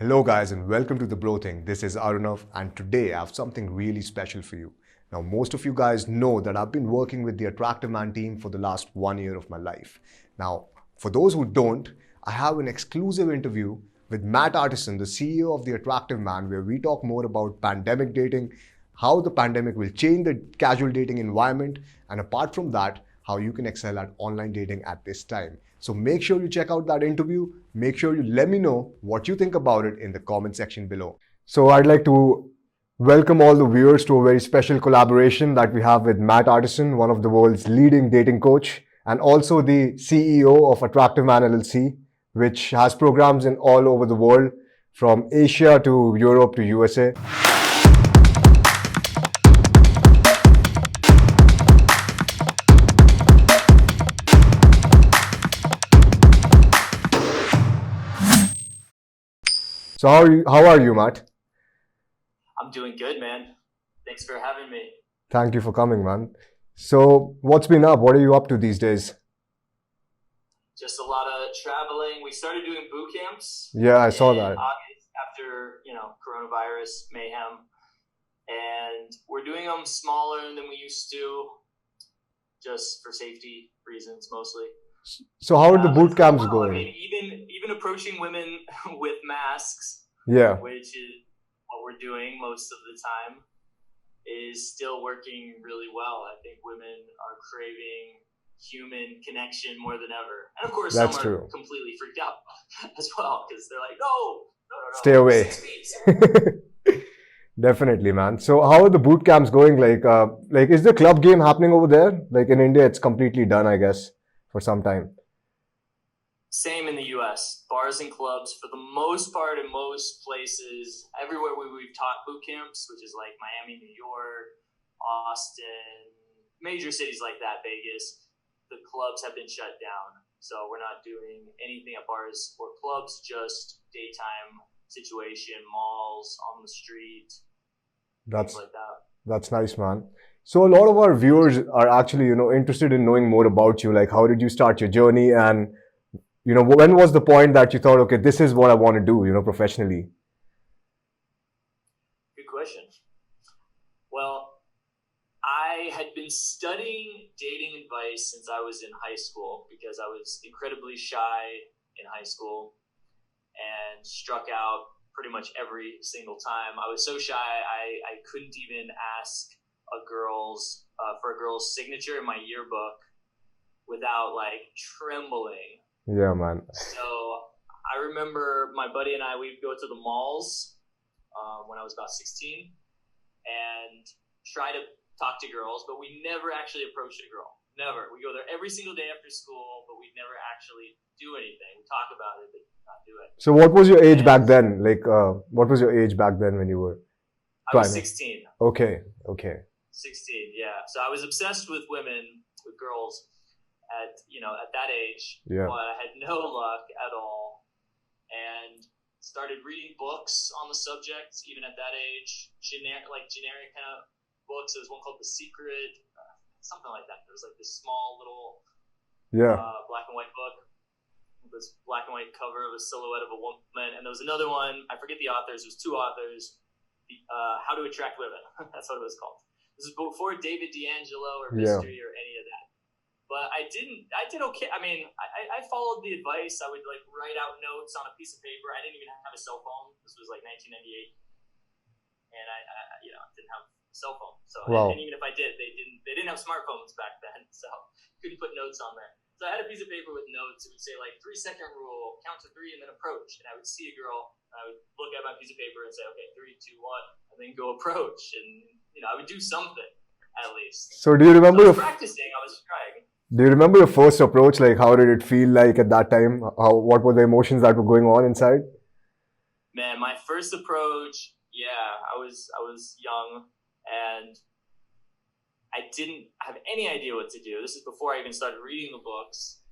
Hello guys and welcome to TheBroThing. This is Arunav and today I have something really special for you. Now most of you guys know that I've been working with the Attractive Man team for the last 1 year of my life. Now for those who don't, I have an exclusive interview with Matt Artisan, the CEO of the Attractive Man, where we talk more about pandemic dating, how the pandemic will change the casual dating environment, and apart from that, how you can excel at online dating at this time. So make sure you check out that interview. Make sure you let me know what you think about it in the comment section below. So I'd like to welcome all the viewers to a very special collaboration that we have with Matt Artisan, one of the world's leading dating coach, and also the CEO of Attractive Man LLC, which has programs in all over the world, from Asia to Europe to USA. So how are you, Matt? I'm doing good, man. Thanks for having me. Thank you for coming, man. So what's been up? What are you up to these days? Just a lot of traveling. We started doing boot camps. Yeah, I saw in that. August after, coronavirus mayhem. And we're doing them smaller than we used to, just for safety reasons mostly. So how are the boot camps I going? mean, even approaching women with masks, Yeah, which is what we're doing most of the time, is still working really well. I think women are craving human connection more than ever. And of course, that's some are true. completely freaked out as well because they're like, no, Stay away. 6 feet. Definitely, man. So how are the boot camps going? Like is the club game happening over there? Like in India, it's completely done, I guess, for some time. Same in the US. Bars and clubs, for the most part, in most places, everywhere we've taught boot camps, which is like Miami, New York, Austin, major cities like that, Vegas, the clubs have been shut down. So we're not doing anything at bars or clubs, just daytime situation, malls, on the street, That's things like that. that's nice, man. So a lot of our viewers are actually, interested in knowing more about you. Like, how did you start your journey, and when was the point that you thought, okay, this is what I want to do, professionally? Good question. Well, I had been studying dating advice since I was in high school because I was incredibly shy in high school and struck out pretty much every single time. I was so shy, I couldn't even ask for a girl's signature in my yearbook without like trembling. Yeah, man. So I remember my buddy and I, we'd go to the malls when I was about 16 and try to talk to girls, but we never actually approached a girl. Never. We go there every single day after school, but we'd never actually do anything. We talk about it, but not do it. So what was your age back then? Like, what was your age back then when you were I was trying? 16. Okay. 16, yeah. So I was obsessed with women, with girls at that age. Yeah. But I had no luck at all. And started reading books on the subject, even at that age. Generic kind of books. There was one called The Secret, something like that. There was like this small little black and white book. This black and white cover of a silhouette of a woman. And there was another one, I forget the authors, there's two authors, How to Attract Women. That's what it was called. This is before David D'Angelo or Mystery or any of that. But I did okay. I mean, I followed the advice. I would like write out notes on a piece of paper. I didn't even have a cell phone. This was like 1998. And I didn't have a cell phone. So, wow. And even if I did, they didn't have smartphones back then. So couldn't put notes on there. So I had a piece of paper with notes. It would say like 3-second rule, count to 3 and then approach. And I would see a girl, and I would look at my piece of paper and say, okay, 3, 2, 1, and then go approach. And I would do something at least. So do you remember? I was practicing. I was trying. Do you remember your first approach? Like, how did it feel like at that time? What were the emotions that were going on inside? Man, my first approach, I was young and I didn't have any idea what to do. This is before I even started reading the books.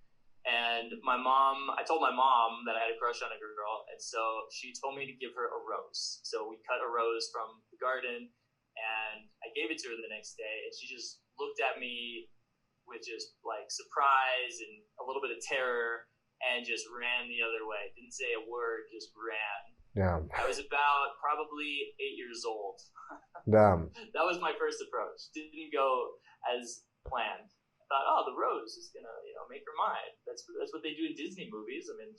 And I told my mom that I had a crush on a girl. And so she told me to give her a rose. So we cut a rose from the garden and I gave it to her the next day. And she just looked at me with just like surprise and a little bit of terror and just ran the other way. Didn't say a word, just ran. Damn. I was about probably 8 years old. Damn. That was my first approach. Didn't go as planned. I thought, oh, the rose is gonna, make her mine. That's what they do in Disney movies. I mean,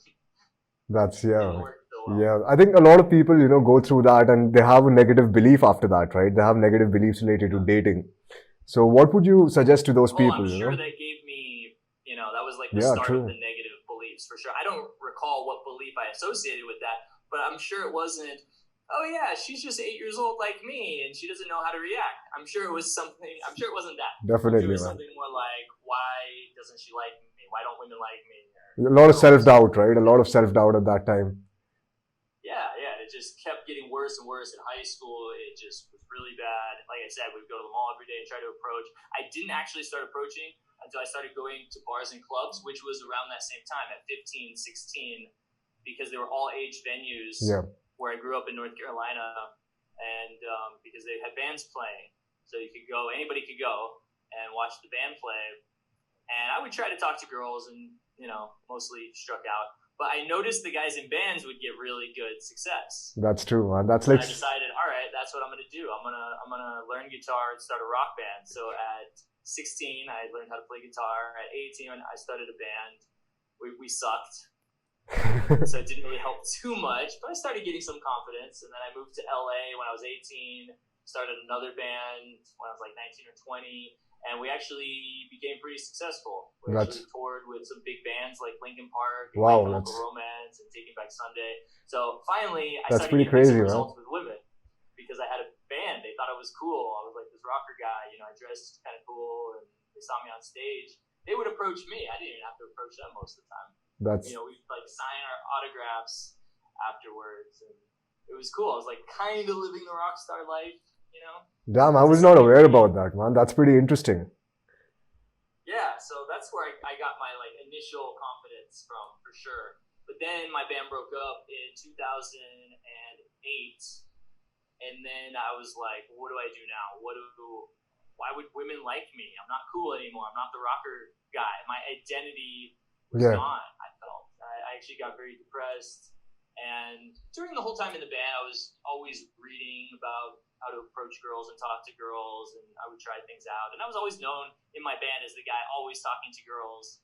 That's, it didn't yeah. work so well. Yeah. I think a lot of people, go through that and they have a negative belief after that, right? They have negative beliefs related to dating. So what would you suggest to those Oh, people, I'm sure that gave me, that was like the Yeah, start of the true. negative beliefs for sure. I don't recall what belief I associated with that, but I'm sure it wasn't, oh yeah, she's just 8 years old like me and she doesn't know how to react. I'm sure it was something, I'm sure it wasn't that. It Definitely, was man. something more like, why doesn't she like me? Why don't women like me? A lot of Or some self-doubt, right? A lot of self-doubt at that time. yeah, it just kept getting worse and worse in high school. It just was really bad. Like I said, we'd go to the mall every day and try to approach. I didn't actually start approaching until I started going to bars and clubs, which was around that same time at 15, 16, because they were all age venues Yeah. where I grew up in North Carolina, and because they had bands playing. So you could go, anybody could go and watch the band play. And I would try to talk to girls and, mostly struck out. But I noticed the guys in bands would get really good success. That's true, man. That's And like, I decided, all right, that's what I'm gonna do. I'm gonna learn guitar and start a rock band. So at 16, I learned how to play guitar. At 18, I started a band. We sucked, so it didn't really help too much. But I started getting some confidence, and then I moved to LA when I was 18. Started another band when I was like 19 or 20. And we actually became pretty successful. We that's, actually toured with some big bands like Linkin Park, and My wow, Chemical Romance, and Taking Back Sunday. So finally, I that's started pretty getting decent crazy, man. results with women because I had a band. They thought I was cool. I was like this rocker guy. I dressed kind of cool, and they saw me on stage. They would approach me. I didn't even have to approach them most of the time. That's, We'd like sign our autographs afterwards, and it was cool. I was like kind of living the rock star life. damn, I To was some not aware degree. about that, man. That's pretty interesting. Yeah, so that's where I got my like initial confidence from for sure. But then my band broke up in 2008, and then I was like, what do I do now? Why would women like me? I'm not cool anymore. I'm not the rocker guy. My identity was Yeah. gone. I felt I actually got very depressed. And during the whole time in the band, I was always reading about how to approach girls and talk to girls, and I would try things out. And I was always known in my band as the guy always talking to girls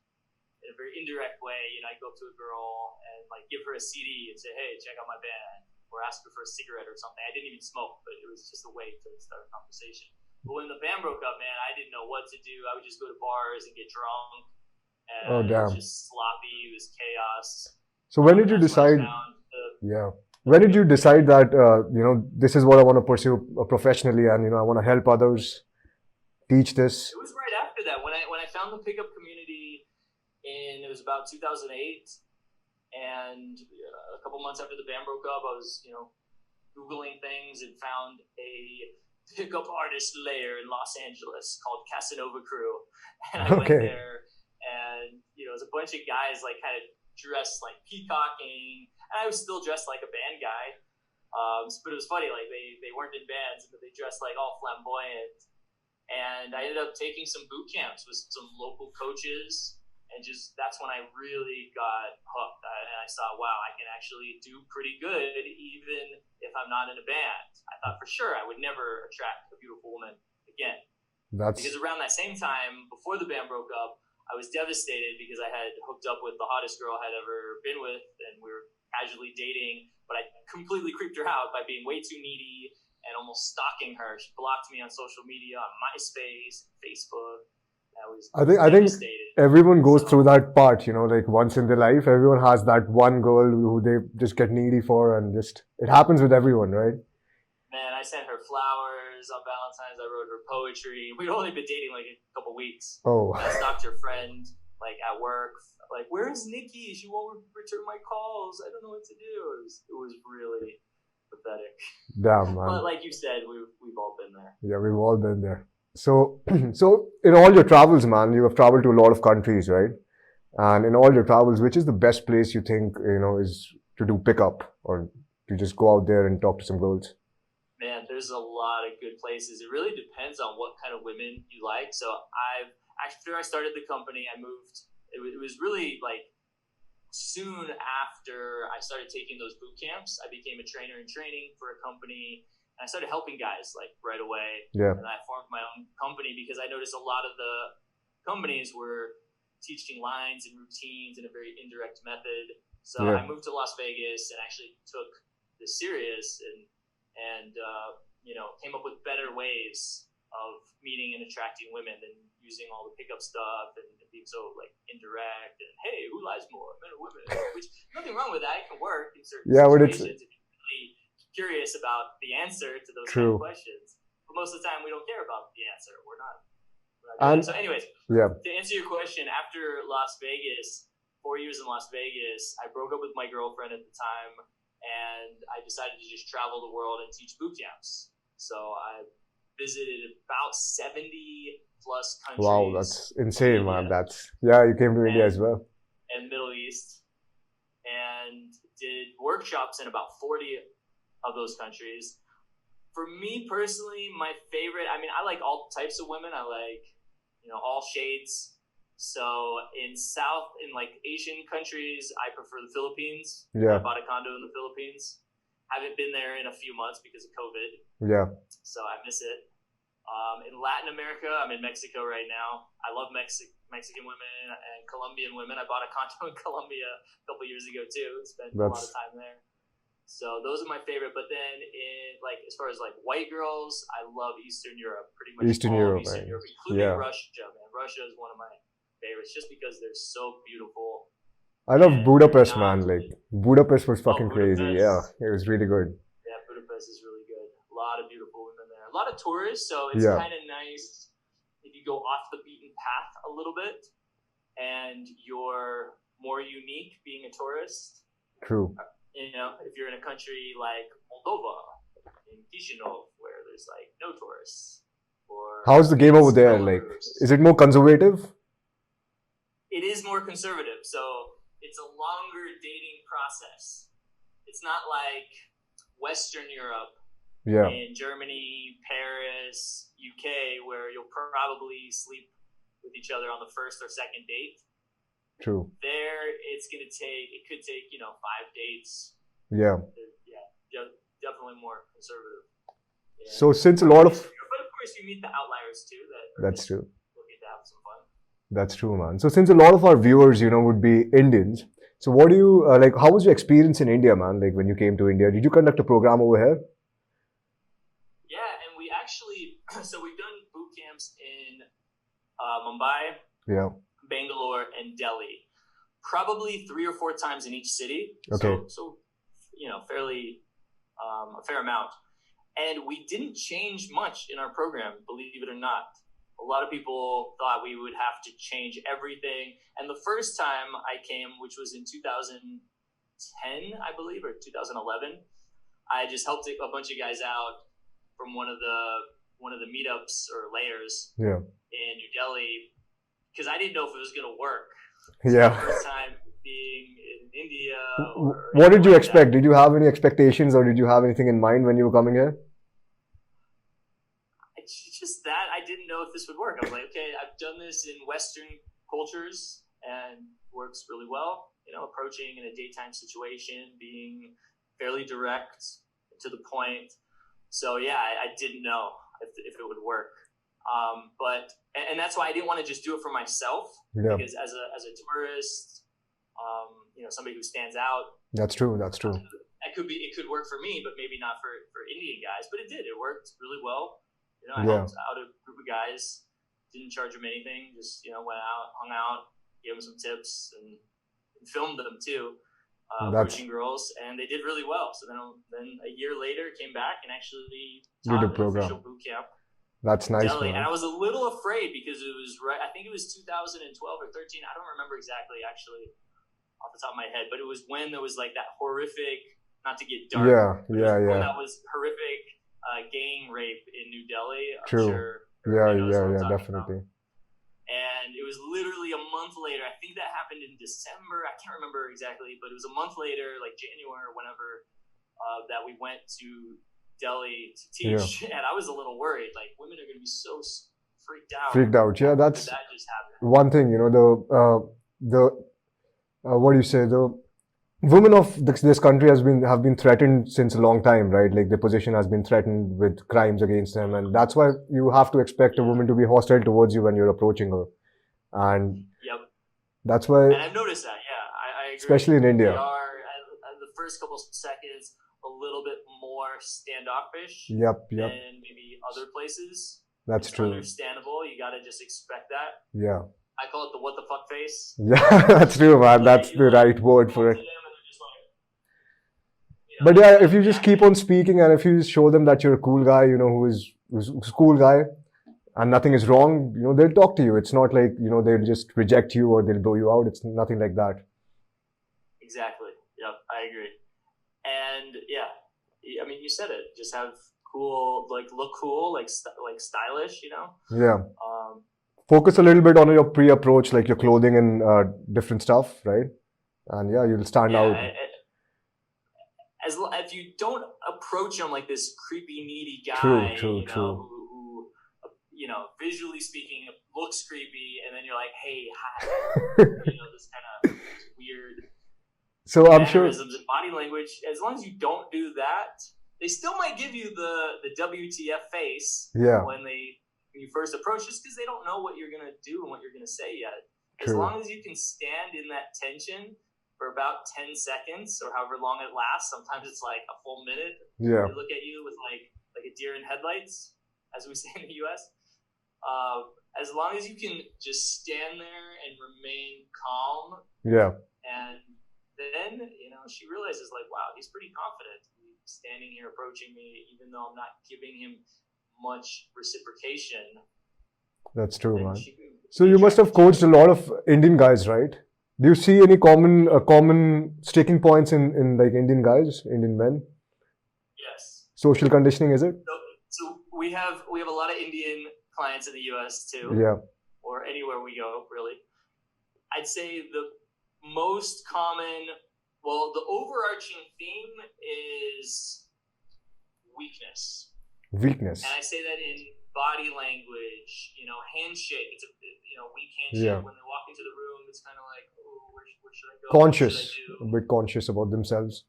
in a very indirect way. I'd go up to a girl and like give her a CD and say, "Hey, check out my band," or ask her for a cigarette or something. I didn't even smoke, but it was just a way to start a conversation. But when the band broke up, man, I didn't know what to do. I would just go to bars and get drunk, Oh, and it was damn. just sloppy. It was chaos. So when did And you that's when I decide? found Yeah. When did you decide that, this is what I want to pursue professionally and, I want to help others teach this? it was right after that when I found the pickup community it was about 2008, and a couple months after the band broke up, I was googling things and found a pickup artist lair in Los Angeles called Casanova Crew, and I went Okay. there, and it was a bunch of guys like kind of dressed like peacocking, and I was still dressed like a band guy. But it was funny, like they weren't in bands, but they dressed like all flamboyant. And I ended up taking some boot camps with some local coaches, and just that's when I really got hooked. And I saw, wow, I can actually do pretty good even if I'm not in a band. I thought for sure I would never attract a beautiful woman again, That's, because around that same time, before the band broke up, I was devastated because I had hooked up with the hottest girl I had ever been with, and we were casually dating, but I completely creeped her out by being way too needy and almost stalking her. She blocked me on social media, on MySpace, Facebook. I think Devastated. everyone goes So, through that part, like once in their life, everyone has that one girl who they just get needy for and just, it happens with everyone, right? man, I sent her flowers on Valentine's. I wrote her poetry. We'd only been dating like a couple weeks. Oh, I stalked her friend, like at work. Like, where's Nikki? She won't return my calls. I don't know what to do. It was really pathetic. damn, But man. like you said, we've all been there. Yeah, we've all been there. So, so in all your travels, man, you have traveled to a lot of countries, right? And in all your travels, which is the best place you think, is to do pickup or to just go out there and talk to some girls? Man, there's a lot of good places. It really depends on what kind of women you like. So after I started the company, I moved. It was really like soon after I started taking those boot camps, I became a trainer in training for a company, and I started helping guys like right away. Yeah. And I formed my own company because I noticed a lot of the companies were teaching lines and routines in a very indirect method. So I moved to Las Vegas and actually took this serious and came up with better ways of meeting and attracting women than using all the pickup stuff and being so like indirect and hey, who lies more, men or women? Which nothing wrong with that. It can work in certain situations if you're really curious about the answer to those kind of questions. But most of the time, we don't care about the answer. We're not so, anyways, to answer your question, after Las Vegas, 4 years in Las Vegas, I broke up with my girlfriend at the time, and I decided to just travel the world and teach boot camps. So I visited about 70 plus countries. Wow, that's insane, man. You came to India as well. And Middle East, and did workshops in about 40 of those countries. For me personally, my favorite, I like all types of women. I like, all shades. So in like Asian countries, I prefer the Philippines. Yeah. I bought a condo in the Philippines. Haven't been there in a few months because of COVID. Yeah. So I miss it. In Latin America, I'm in Mexico right now. I love Mexican women and Colombian women. I bought a condo in Colombia a couple years ago too. Spent a lot of time there. So those are my favorite. But then in like as far as like white girls, I love Eastern Europe. Pretty much Eastern Europe, including Russia. Man, Russia is one of my favorites just because they're so beautiful. I love Budapest, man. Like Budapest was fucking crazy. Yeah, it was really good. Yeah, Budapest is really good. A lot of beautiful women there. A lot of tourists, so it's kind of nice if you go off the beaten path a little bit, and you're more unique being a tourist. True. If you're in a country like Moldova, in Chisinau, where there's like no tourists. How's the game over there? Like, is it more conservative? It is more conservative, so it's a longer dating process. It's not like Western Europe, in Germany, Paris, UK, where you'll probably sleep with each other on the first or second date. True. There, it could take 5 dates. Yeah. Definitely more conservative. Yeah. So since a lot of... But of course, you meet the outliers too. That's true. Looking to have some fun. That's true, man. So since a lot of our viewers, would be Indians, so what do you, how was your experience in India, man? Like when you came to India, did you conduct a program over here? Yeah, and we actually, so we've done boot camps in Mumbai, Bangalore, and Delhi. Probably 3 or 4 times in each city. Okay. So fairly, a fair amount. And we didn't change much in our program, believe it or not. A lot of people thought we would have to change everything. And the first time I came, which was in 2010, I believe, or 2011, I just helped a bunch of guys out from one of the meetups or layers in New Delhi because I didn't know if it was going to work. Yeah. So first time being in India. What did you expect? Did you have any expectations or did you have anything in mind when you were coming here? It's just that I didn't know if this would work. I was like, okay, I've done this in Western cultures and works really well. Approaching in a daytime situation, being fairly direct to the point. So yeah, I didn't know if it would work. But that's why I didn't want to just do it for myself because as a tourist, somebody who stands out. That's true. It could work for me, but maybe not for Indian guys. But it did. It worked really well. I helped out a group of guys. Didn't charge them anything. Just went out, hung out, gave them some tips, and filmed them too. Approaching girls, and they did really well. So then a year later, came back and actually taught an official boot camp. That's nice. Delhi. And I was a little afraid because it was right. I think it was 2012 or 13. I don't remember exactly, actually, off the top of my head. But it was when there was like that horrific, not to get dark. When that was horrific gang rape in New Delhi. True. Yeah, definitely. And it was literally a month later. I think that happened in December. I can't remember exactly, but it was a month later, like January or whenever, that we went to Delhi to teach. And I was a little worried. Like, women are going to be so freaked out. Yeah, that's that just happened. One thing. what do you say? The women of this country have been threatened since a long time, right? Like their position has been threatened with crimes against them, and that's why you have to expect a Yeah. woman to be hostile towards you when you're approaching her, and Yep. that's why, And I've noticed that. Yeah, I agree. especially in They India. are at the first couple seconds a little bit more standoffish Yep, yep, than maybe other places. that's It's true. understandable. You got to just expect that. Yeah, I call it the what the fuck face. yeah, that's true, man. That's You the right word talk for to it. them and they're just like, But they're yeah, not if you just keep reacting. on speaking and if you just show them that you're a cool guy, who's a cool guy and nothing is wrong, they'll talk to you. It's not like, they'll just reject you or they'll blow you out. It's nothing like that. Exactly. Yep, I agree. And yeah, I mean, you said it. Just have cool, like look cool, like stylish. Yeah. Um, Focus a little bit on your pre-approach, like your clothing and different stuff, right? And yeah, you'll stand yeah. out. As if you don't approach him like this creepy, needy True, guy, true, true. who visually speaking looks creepy, and then you're like, hey, hi, this kind of weird So I'm sure, mannerisms and body language. As long as you don't do that, they still might give you the WTF face yeah, when you first approach, just because they don't know what you're gonna do and what you're gonna say yet. As true. long as you can stand in that tension for about 10 seconds or however long it lasts, sometimes it's like a full minute. Yeah, They look at you with like a deer in headlights, as we say in the US. As long as you can just stand there and remain calm, yeah, and then she realizes like, wow, he's pretty confident. He's standing here approaching me, even though I'm not giving him much reciprocation. that's true, Then man. she could So be you must have attracted to coached a you. lot of Indian guys, right? Do you see any common sticking points in like Indian guys, Indian men? Yes. Social conditioning, is it? So we have a lot of Indian clients in the U.S. too, Yeah. or anywhere we go, really. I'd say the most common, the overarching theme is weakness. Weakness. And I say that in body language, handshake. It's a weak Yeah. handshake. When they walk into the room, it's kind of like, oh, where should I go? Conscious, What should I do? a bit conscious about themselves.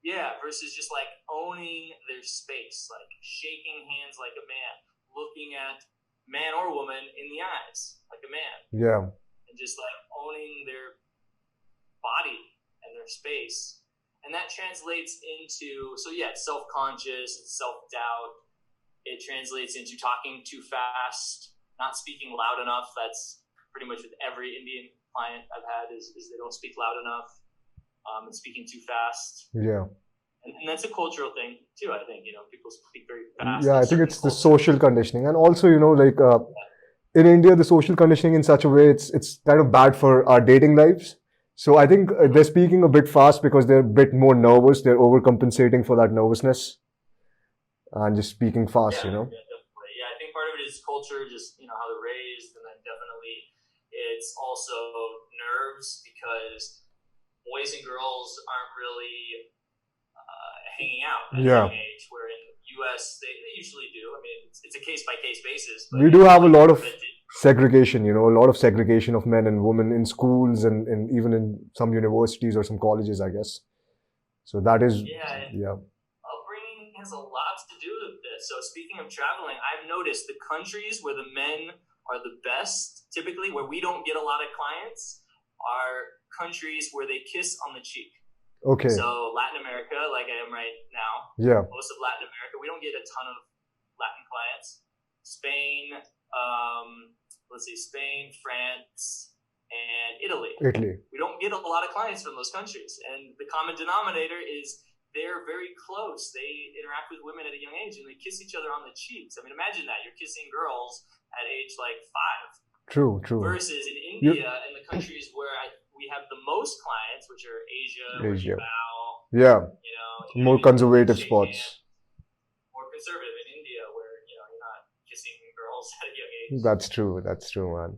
Yeah, versus just like owning their space, like shaking hands like a man, looking at man or woman in the eyes like a man, Yeah. and just like owning their body and their space. And that translates into, it's self-conscious, it's self-doubt. It translates into talking too fast, not speaking loud enough. That's pretty much with every Indian client I've had is they don't speak loud enough, and speaking too fast. Yeah. And that's a cultural thing too, I think. People speak very fast. Yeah, in I think certain it's the cultures. social conditioning, and also in India, the social conditioning in such a way it's kind of bad for our dating lives. So I think they're speaking a bit fast because they're a bit more nervous. They're overcompensating for that nervousness and just speaking fast. Yeah, definitely. Yeah, I think part of it is culture, just how they're raised, and then definitely it's also nerves because boys and girls aren't really hanging out at a young age. Where in the U.S. they usually do. I mean, it's a case by case basis. But We do have a lot of segregation, a lot of segregation of men and women in schools and even in some universities or some colleges, I guess. So that is, yeah. Upbringing has a lot to do with this. So speaking of traveling, I've noticed the countries where the men are the best, typically where we don't get a lot of clients, are countries where they kiss on the cheek. Okay. So Latin America, like I am right now. Yeah. Most of Latin America, we don't get a ton of Latin clients. Spain, Spain, France, and Italy. We don't get a lot of clients from those countries. And the common denominator is they're very close. They interact with women at a young age and they kiss each other on the cheeks. I mean, imagine that. You're kissing girls at age like 5. True. Versus in India and the countries where we have the most clients, which are Asia. Where you bow. Yeah. More conservative spots. More conservative in India where, you're not kissing girls at a young age. That's true, man.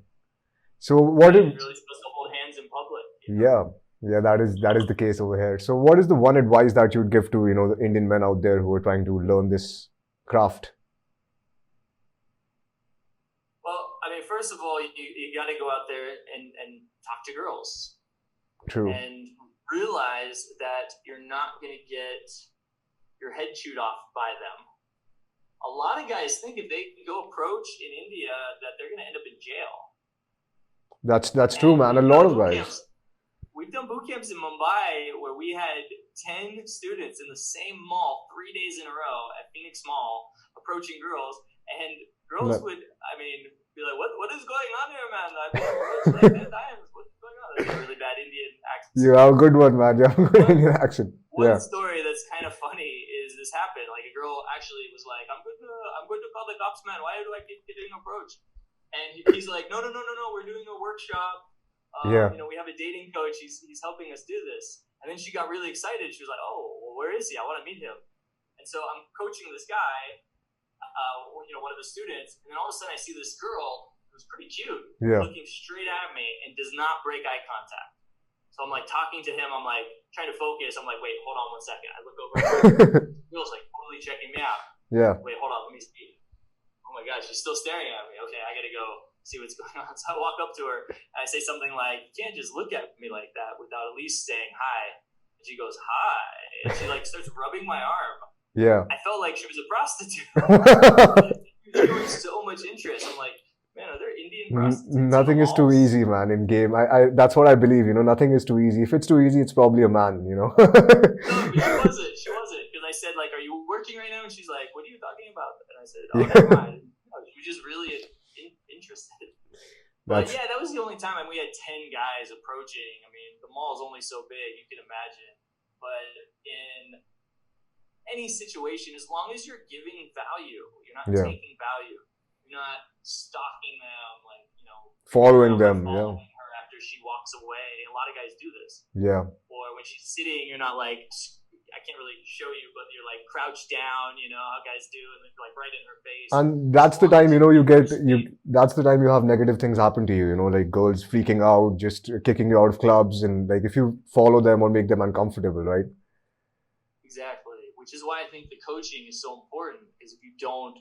So what if... You're really supposed to hold hands in public. Yeah, that is the case over here. So what is the one advice that you would give to, the Indian men out there who are trying to learn this craft? Well, I mean, first of all, you got to go out there and talk to girls. True. and realize that you're not going to get your head chewed off by them. A lot of guys think if they go approach in India that they're going to end up in jail. That's true, man. A lot of guys. We've done boot camps in Mumbai where we had 10 students in the same mall 3 days in a row at Phoenix Mall approaching girls, and girls would, be like, what is going on here, man? I've been approached like 10 times. What's going on? That's a really bad Indian accent. You have a good one, man. You have a good Indian accent. One story that's kind of funny is this happened. Like a girl actually was like, I'm going to call the cops, man. Why do I keep getting approached? And he's like, no, we're doing a workshop. We have a dating coach. He's helping us do this. And then she got really excited. She was like, oh, well, where is he? I want to meet him. And so I'm coaching this guy, one of the students. And then all of a sudden I see this girl who's pretty cute looking straight at me and does not break eye contact. So I'm like talking to him. I'm like trying to focus. I'm like, wait, hold on 1 second. I look over. The girl's like totally checking me out. Yeah. Wait, hold on. Let me see. Oh my gosh, she's still staring at me. Okay, I got to go see what's going on. So I walk up to her and I say something like, you can't just look at me like that without at least saying hi. And she goes, hi. And she like starts rubbing my arm. Yeah. I felt like she was a prostitute. She was showing so much interest. I'm like, man, are there Indian prostitutes? Nothing is too easy, man, in game. I that's what I believe, nothing is too easy. If it's too easy, it's probably a man, No, but she wasn't. Because I said, like, are you working right now? And she's like, what are you talking about? And I said, oh, never mind. She was just really interested. But yeah, that was the only time. We had 10 guys approaching. I mean, the mall is only so big, you can imagine. But in any situation, as long as you're giving value, you're not taking value. You're not stalking them, like, following them, her after she walks away. A lot of guys do this. Yeah. Or when she's sitting, you're not like, I can't really show you, but you're like crouched down, how guys do, and then like right in her face. And that's the time, that's the time you have negative things happen to you, like girls freaking out, just kicking you out of clubs, and like if you follow them or make them uncomfortable, right? Exactly. Which is why I think the coaching is so important, because if you don't,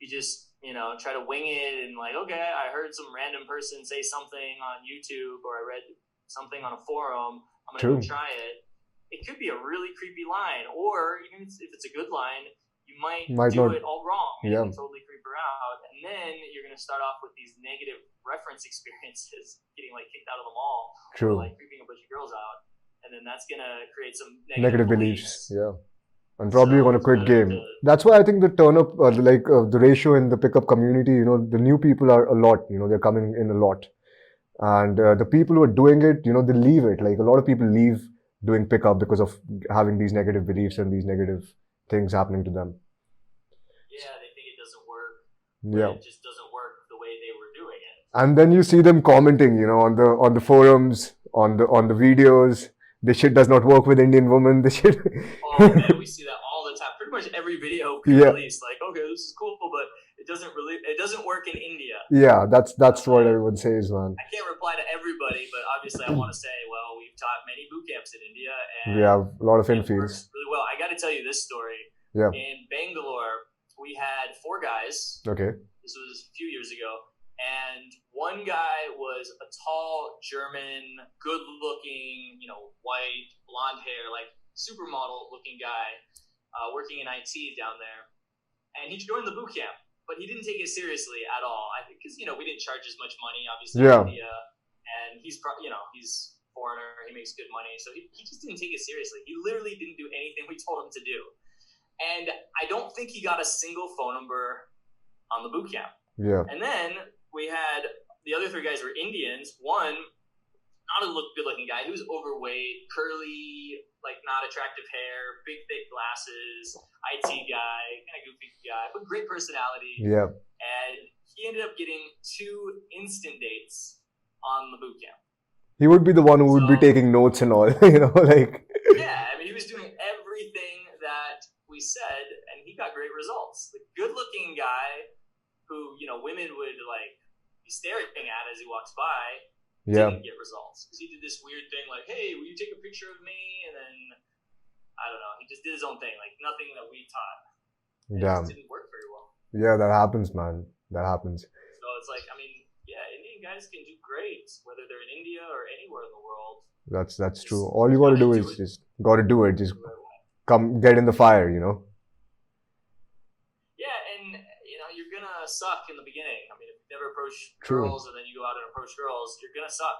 you just, try to wing it and like, okay, I heard some random person say something on YouTube or I read something on a forum, I'm going to go try it. It could be a really creepy line, or even if it's a good line, you might do it all wrong. Yeah. You totally creep her out. And then you're going to start off with these negative reference experiences, getting like kicked out of the mall, or like creeping a bunch of girls out. And then that's going to create some negative beliefs. Yeah. And probably you're going to quit game. That's why I think the turn up, the ratio in the pickup community, the new people are a lot, they're coming in a lot. And the people who are doing it, they leave it. Like a lot of people leave doing pickup because of having these negative beliefs and these negative things happening to them. Yeah, they think it doesn't work. Yeah. It just doesn't work the way they were doing it. And then you see them commenting, on the forums, on the videos. This shit does not work with Indian women. This shit. Oh man, we see that all the time. Pretty much every video we release, like, okay, this is cool, but it doesn't work in India. Yeah, that's what everyone says, man. I can't reply to everybody, but obviously I want to say, well, we've taught many boot camps in India, and we have a lot of infields. Really well. I got to tell you this story. Yeah. In Bangalore, we had 4 guys. Okay. This was a few years ago. And one guy was a tall, German, good-looking, white, blonde hair, like supermodel-looking guy working in IT down there. And he joined the boot camp, but he didn't take it seriously at all. I think because, we didn't charge as much money, obviously, in India. And he's foreigner, he makes good money. So he just didn't take it seriously. He literally didn't do anything we told him to do. And I don't think he got a single phone number on the boot camp. Yeah. And then we had the other 3 guys were Indians. One, not a good-looking guy. He was overweight, curly, like not attractive hair, big, thick glasses, IT guy, kind of goofy guy, but great personality. Yeah. And he ended up getting 2 instant dates on the boot camp. He would be the one who would be taking notes and all, like. Yeah, he was doing everything that we said, and he got great results. The good-looking guy who, women would like be staring at as he walks by, didn't get results. Because he did this weird thing like, hey, will you take a picture of me? And then, I don't know, he just did his own thing, like nothing that we taught. It just didn't work very well. Yeah, that happens, man. That happens. So it's like, yeah, Indian Indian guys can do great, whether they're in India or anywhere in the world. That's true. All you gotta do is just gotta do it. Just The right way. come get in the fire, you know. Yeah, and you're gonna suck in the beginning. I mean, if you never approach True. girls and then you go out and approach girls, you're gonna suck.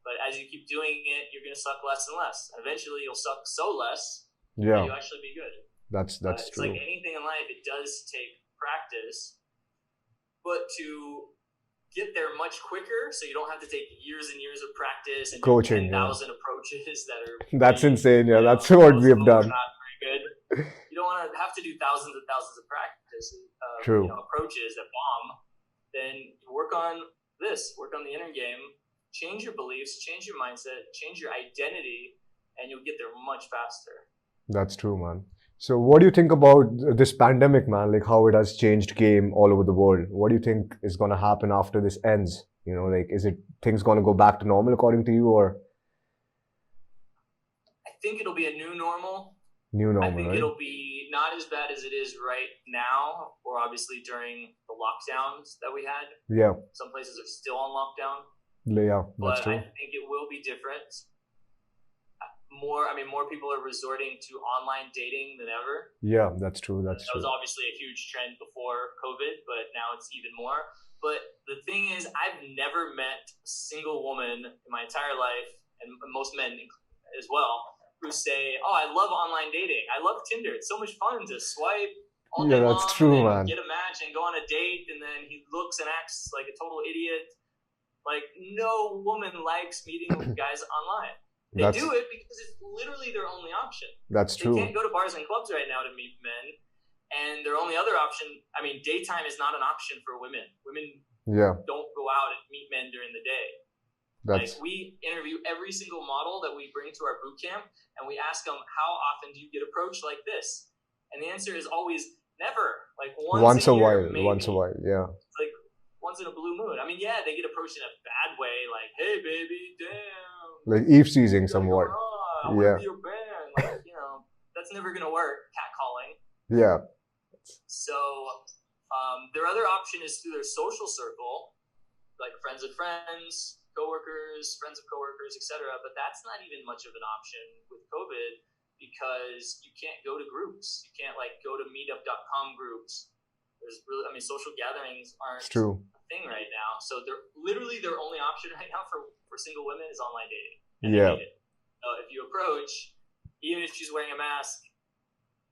But as you keep doing it, you're gonna suck less and less. Eventually, you'll suck so less that Yeah, you'll actually be good. that's It's true. like anything in life; it does take practice, but to get there much quicker, so you don't have to take years and years of practice and Coaching, 10,000 approaches that are That's pretty, insane. Yeah, that's what most we of have them are done. not very good. You don't want to have to do thousands and thousands of practice True. approaches that bomb. Then work on this, work on the inner game, change your beliefs, change your mindset, change your identity, and you'll get there much faster. That's true, man. So, what do you think about this pandemic, man? Like how it has changed game all over the world. What do you think is gonna happen after this ends? You know, like is it things gonna go back to normal according to you, or I think it'll be a new normal. new I normal, think right? it'll be not as bad as it is right now, or obviously during the lockdowns that we had. Yeah, Some places are still on lockdown, yeah, that's but true. I think it will be different. More people are resorting to online dating than ever. Yeah, that's true. That That's was true. obviously a huge trend before COVID, but now it's even more. But the thing is, I've never met a single woman in my entire life, and most men as well, who say, "Oh, I love online dating. I love Tinder. It's so much fun to swipe all Yeah, day that's long true, and man. get a match and go on a date, and then he looks and acts like a total idiot." Like, no woman likes meeting with guys online. They That's do it because it's literally their only option. that's They true. can't go to bars and clubs right now to meet men, and their only other option, daytime is not an option for women. Women Yeah, don't go out and meet men during the day. that's Like, we interview every single model that we bring to our boot camp, and we ask them, how often do you get approached like this? And the answer is always never. Like once a a year, while. maybe. Once a while. Yeah, Like once in a blue moon. Yeah, they get approached in a bad way, like, "Hey, baby, damn, like eavesdreezing what's somewhat. going on? I want Yeah. to be your band." Like, that's never gonna work. Catcalling. Yeah, So their other option is through their social circle, like friends of friends, coworkers, friends of coworkers, etc. But that's not even much of an option with COVID because you can't go to groups. You can't go to meetup.com groups. There's really, social gatherings aren't it's true. a thing right now. So they're literally their only option right now for single women is online dating. And Yeah. they hate it. So if you approach, even if she's wearing a mask,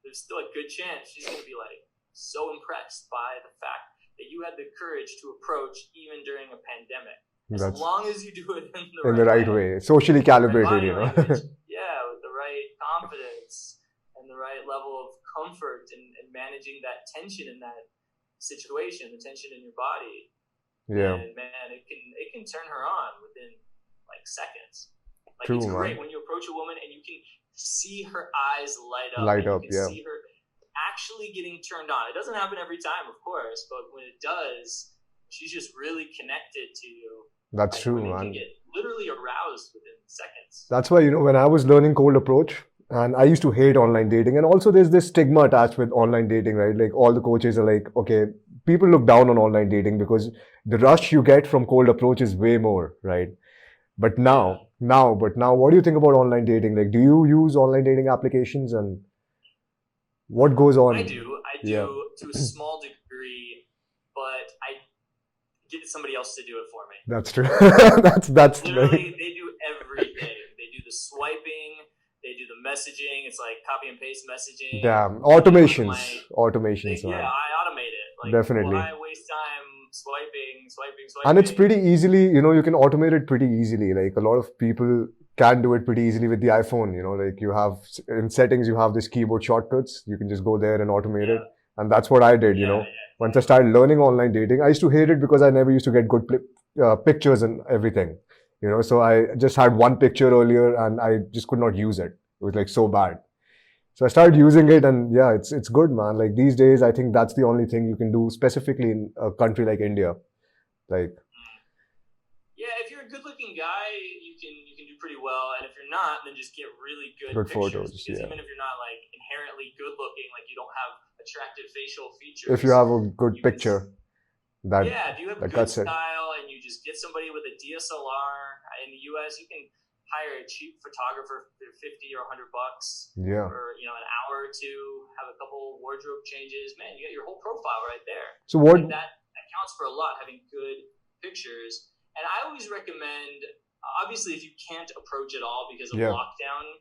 there's still a good chance she's going to be so impressed by the fact that you had the courage to approach even during a pandemic. As That's long as you do it in in the right way, socially calibrated, body you know. language, with the right confidence and the right level of comfort and managing that tension in that situation, the tension in your body. Yeah, And man, it can turn her on within seconds. True, It's great man. when you approach a woman and you can see her eyes light up. Light and up, you can yeah. see her actually getting turned on. It doesn't happen every time, of course, but when it does, she's just really connected to you. that's true, Women man. can get literally aroused within seconds. That's why, when I was learning cold approach, and I used to hate online dating, and also there's this stigma attached with online dating, right? Like all the coaches are like, okay, people look down on online dating because the rush you get from cold approach is way more, right? But now, what do you think about online dating? Like, do you use online dating applications, and what goes on? I do Yeah. to a small degree, but I get somebody else to do it for me. That's true. that's Literally, they do everything. They do the swiping, they do the messaging. It's like copy and paste messaging. damn They do automations, yeah, man. I automate it. Definitely. Why waste time swiping? And it's pretty easily, you can automate it pretty easily. Like a lot of people can do it pretty easily with the iPhone. Like you have in settings, you have this keyboard shortcuts. You can just go there and automate it. And that's what I did, Once I started learning online dating, I used to hate it because I never used to get good pictures and everything, So I just had one picture earlier and I just could not use it. It was so bad. So I started using it, and yeah, it's good, man. Like these days, I think that's the only thing you can do, specifically in a country like India. Yeah, if you're a good-looking guy, you can do pretty well, and if you're not, then just get really good Good pictures. photos, Because yeah. even if you're not inherently good-looking, you don't have attractive facial features. If you have a good You can picture, That Yeah, if you have that good cuts it. style and you just get somebody with a DSLR in the US, you can hire a cheap photographer for 50 or $100 Yeah. for an hour or two, have a couple wardrobe changes. Man, you got your whole profile right there. So what? Like that counts for a lot, having good pictures. And I always recommend, obviously, if you can't approach at all because of Yeah. lockdown,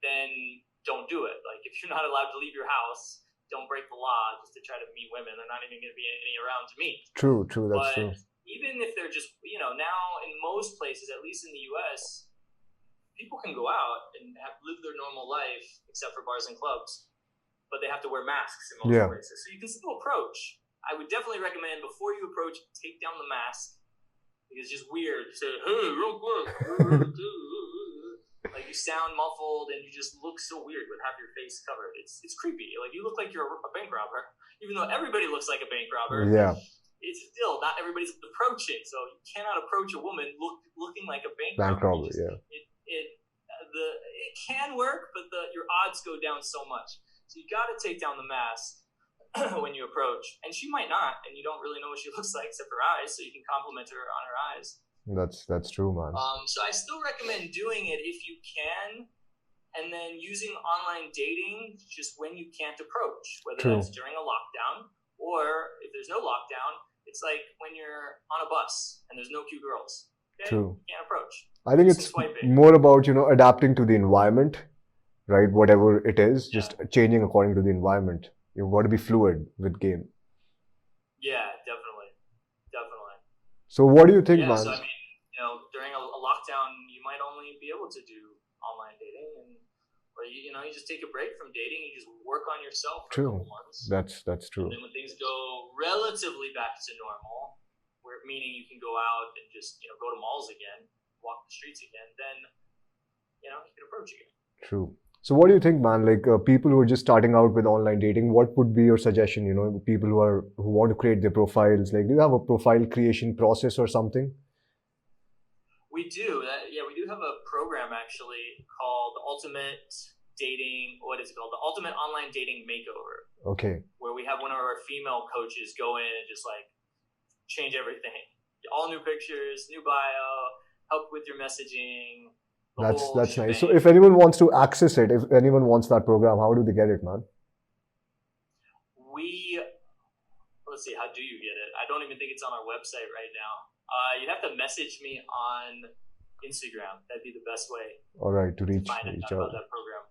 then don't do it. Like, if you're not allowed to leave your house, don't break the law just to try to meet women. They're not even going to be any around to meet. True, that's But true. even if they're just, now in most places, at least in the US, people can go out and live their normal life, except for bars and clubs, but they have to wear masks in most places. So you can still approach. I would definitely recommend, before you approach, take down the mask, because it's just weird to say, hey, real quick. Like, you sound muffled and you just look so weird with half your face covered. It's creepy. Like, you look like you're a bank robber, even though everybody looks like a bank robber. Yeah. It's still not everybody's approaching, so you cannot approach a woman looking like a bank robber. Yeah. It can work, but your odds go down so much. So you got to take down the mask when you approach, and she might not, and you don't really know what she looks like except her eyes, so you can compliment her on her eyes. That's true, man. So I still recommend doing it if you can, and then using online dating just when you can't approach, whether that's during a lockdown or if there's no lockdown. It's like when you're on a bus and there's no cute girls. Okay? True. You can't approach. I think it's more about, adapting to the environment, right? Whatever it is, just changing according to the environment. You've got to be fluid with game. Yeah, definitely. So what do you think, man? So I mean, during a lockdown, you might only be able to do online dating, or you just take a break from dating. You just work on yourself for a couple months. That's true. And then when things go relatively back to normal, meaning you can go out and just go to malls again, walk the streets again, then you can approach again. True. So what do you think, man? Like people who are just starting out with online dating, what would be your suggestion? People who want to create their profiles. Like, do you have a profile creation process or something? We do. We do have a program actually called Ultimate Dating. What is it called? The Ultimate Online Dating Makeover. Okay. Where we have one of our female coaches go in and just like change everything. All new pictures, new bio, help with your messaging. That's nice. So if anyone wants to access it, if anyone wants that program, how do they get it, man? Let's see, how do you get it? I don't even think it's on our website right now. You'd have to message me on Instagram. That'd be the best way. All right, to reach out about that program.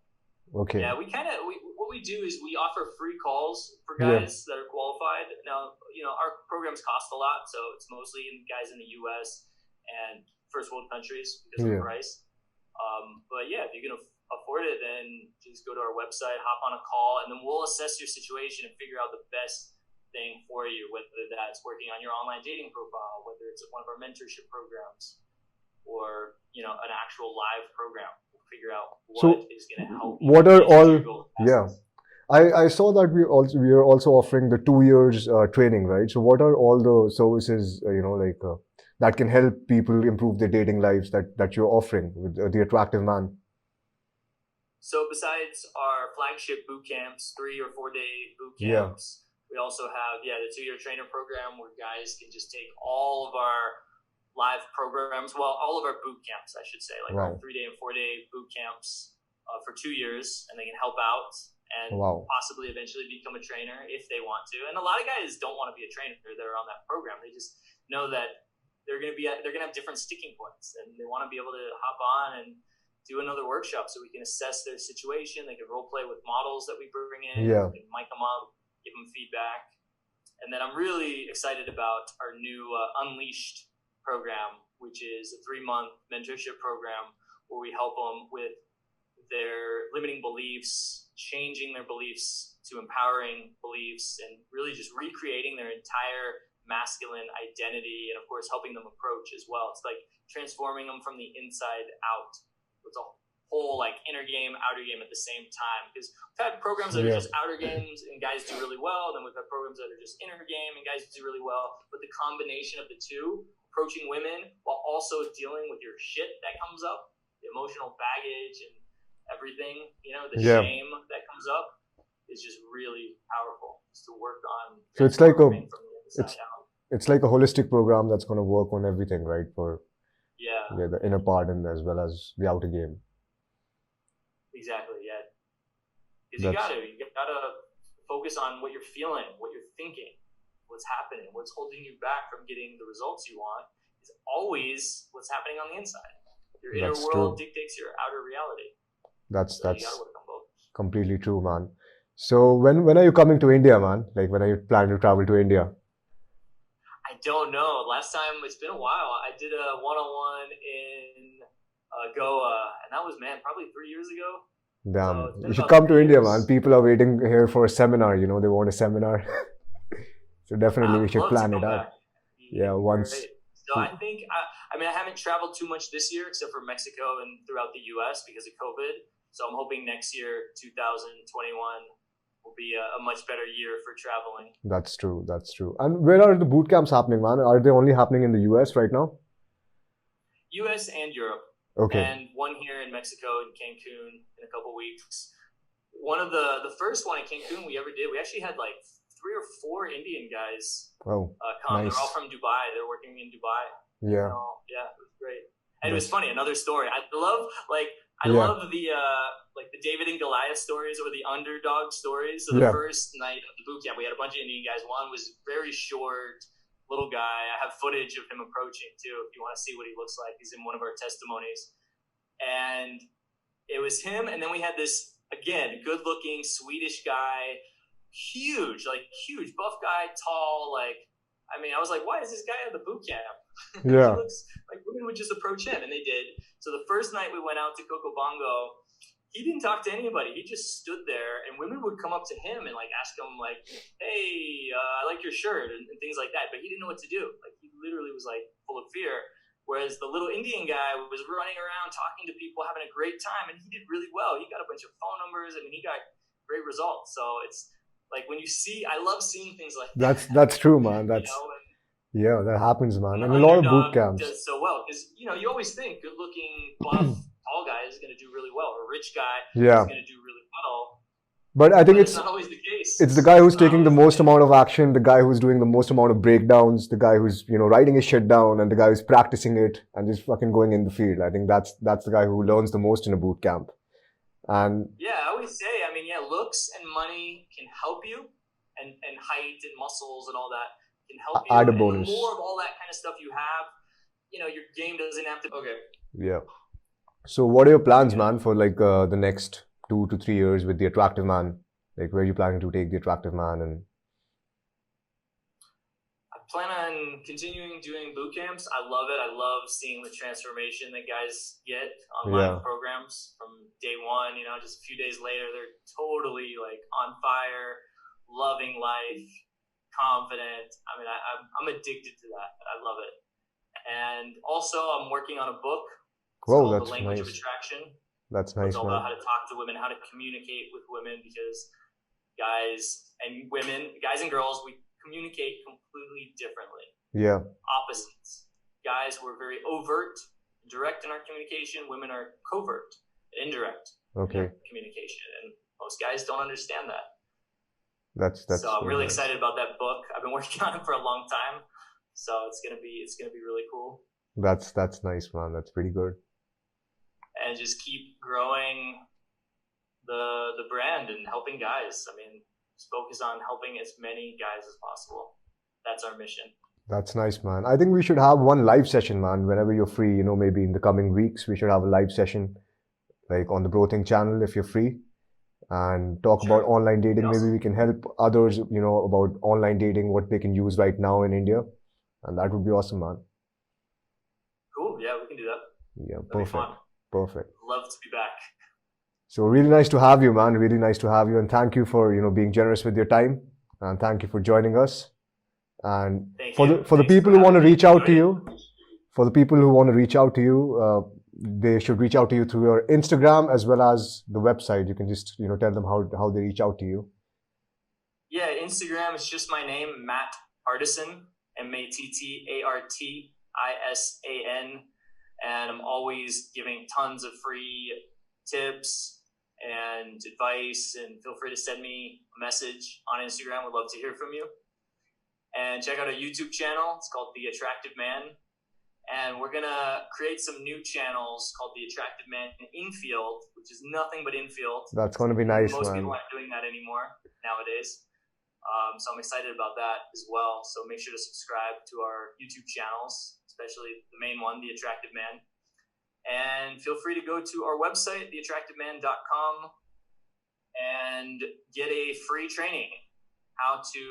Okay. Yeah, what we do is we offer free calls for guys that are qualified. Now, our programs cost a lot, so it's mostly guys in the US and first world countries because of the price. But yeah, if you can afford it, then just go to our website, hop on a call, and then we'll assess your situation and figure out the best thing for you, whether that's working on your online dating profile, whether it's one of our mentorship programs, or an actual live program. We'll figure out what is going to help you. What are all? Yeah, I saw that we are also offering the 2 years training, right? So what are all the services that can help people improve their dating lives that you're offering with The Attractive Man? So besides our flagship boot camps, 3 or 4 day boot camps, we also have the 2-year trainer program where guys can just take all of our live programs, all of our boot camps, I should say, like our 3-day and 4-day boot camps for 2 years, and they can help out and possibly eventually become a trainer if they want to. And a lot of guys don't want to be a trainer that are on that program. They just know that they're going to have different sticking points, and they want to be able to hop on and do another workshop so we can assess their situation. They can role play with models that we bring in, we can mic them up, give them feedback. And then I'm really excited about our new Unleashed program, which is a 3-month mentorship program where we help them with their limiting beliefs, changing their beliefs to empowering beliefs, and really just recreating their entire masculine identity, and of course helping them approach as well. It's like transforming them from the inside out. It's a whole like inner game, outer game at the same time, because we've had programs that are just outer games and guys do really well, then we've had programs that are just inner game and guys do really well, but the combination of the two, approaching women while also dealing with your shit that comes up, the emotional baggage and everything, the shame that comes up, is just really powerful. Just to work on. So it's like it's like a holistic program that's going to work on everything, right? For Yeah, the inner part and as well as the outer game. exactly. Yeah, because That's you gotta focus on what you're feeling, what you're thinking, what's happening, what's holding you back from getting the results you want is always what's happening on the inside. Your inner that's world true. dictates your outer reality. So you gotta That's work on both. completely true, man. So when are you coming to India, man? Like when are you planning to travel to India? I don't know. Last time it's been a while. I did a one-on-one in Goa, and that was probably 3 years ago. So Damn, it's been you should about come to three India, man. years. People are waiting here for a seminar. They want a seminar. So definitely we I'd should love to plan it come out. back. Yeah, It'd be once. great. So I think I haven't traveled too much this year except for Mexico and throughout the U.S. because of COVID. So I'm hoping next year, 2021, will be a much better year for traveling. That's true. That's true. And where are the boot camps happening, man? Are they only happening in the US right now? U.S. and Europe, Okay. and one here in Mexico in Cancun in a couple weeks. One of the first one in Cancun we ever did, we actually had like 3 or 4 Indian guys Oh, come. They're all nice. from Dubai. They're working in Dubai. Yeah. Yeah, it was great. And it was That's funny. Another story. I yeah. love the David and Goliath stories or the underdog stories. So the Yeah. first night of the boot camp, we had a bunch of Indian guys. One was very short, little guy. I have footage of him approaching too, if you want to see what he looks like. He's in one of our testimonies, and it was him. And then we had this again, good-looking Swedish guy, huge, buff guy, tall, I was like, why is this guy at the boot camp? He Yeah. looks like women would just approach him, and they did. So the first night we went out to Coco Bongo, he didn't talk to anybody. He just stood there, and women would come up to him and ask him "Hey, I like your shirt" and things like that. But he didn't know what to do. He literally was full of fear. Whereas the little Indian guy was running around talking to people, having a great time, and he did really well. He got a bunch of phone numbers. He got great results. So it's when you see, I love seeing things like that. That's true, man. You That's know, yeah, that happens, man. when the And a lot of boot underdog camps. does so well, because you always think good-looking, buff, tall guy is going to do really well, or a rich guy is Yeah. going to do really well. But I think But it's not always the case. it's the guy who's It's not taking the always most case. amount of action, the guy who's doing the most amount of breakdowns, the guy who's writing his shit down, and the guy who's practicing it and just fucking going in the field. I think that's the guy who learns the most in a boot camp. And Yeah, I always say, looks and money can help you, and height and muscles and all that can help you. add a And the bonus. more of all that kind of stuff you have, your game doesn't have to. Okay. Yeah. So what are your plans, man, for the next 2 to 3 years with the attractive man? Where are you planning to take the attractive man? And I plan on continuing doing boot camps. I love it. I love seeing the transformation that guys get on live programs from day one. Just a few days later, they're totally on fire, loving life, confident. I'm addicted to that. I love it. And also, I'm working on a book. It's whoa, called that's The Language of nice. Attraction. That's It's nice, all man. about how to talk to women, how to communicate with women, because guys and girls, we communicate completely differently. Yeah. Opposites. Guys, we're very overt, direct in our communication. Women are covert, indirect in their communication, and most guys don't understand that. That's so I'm really nice. excited about that book. I've been working on it for a long time, so it's gonna be really cool. That's nice, man. That's pretty good. And just keep growing the brand and helping guys. Just focus on helping as many guys as possible. That's our mission. That's nice, man. I think we should have one live session, man. Whenever you're free, maybe in the coming weeks, we should have a live session, on the TheBroThing channel if you're free, and talk about online dating. Maybe we can help others, about online dating, what they can use right now in India, and that would be awesome, man. Cool. Yeah, we can do that. Yeah, That'd perfect. be fun. Perfect. Love to be back. So really nice to have you, man. Really nice to have you, and thank you for being generous with your time, and thank you for joining us. And for the people who want to reach out to you, they should reach out to you through your Instagram as well as the website. You can just tell them how they reach out to you. Yeah, Instagram is just my name, Matt Artisan, MattArtisan, and I'm always giving tons of free tips and advice. And feel free to send me a message on Instagram. Would love to hear from you. And check out our YouTube channel. It's called The Attractive Man. And we're going to create some new channels called The Attractive Man Infield, which is nothing but infield. That's going to be nice, Most man. people aren't doing that anymore nowadays. So I'm excited about that as well. So make sure to subscribe to our YouTube channels, especially the main one, The Attractive Man. And feel free to go to our website, theattractiveman.com, and get a free training, how to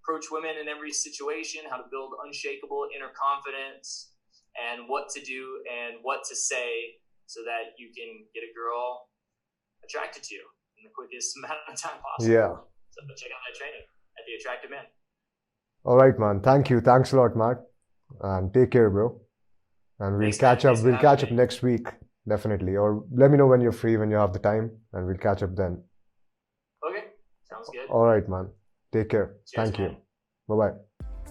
approach women in every situation, how to build unshakable inner confidence, and what to do and what to say so that you can get a girl attracted to you in the quickest amount of time possible. Yeah. So check out that training at The Attractive Man. All right, man. Thank you. Thanks a lot, Matt. And take care, bro. And we'll catch up. We'll catch up next week, definitely. Or let me know when you're free, when you have the time, and we'll catch up then. Okay. Sounds good. All right, man. Take care. Cheers, Thank you. man. Bye-bye.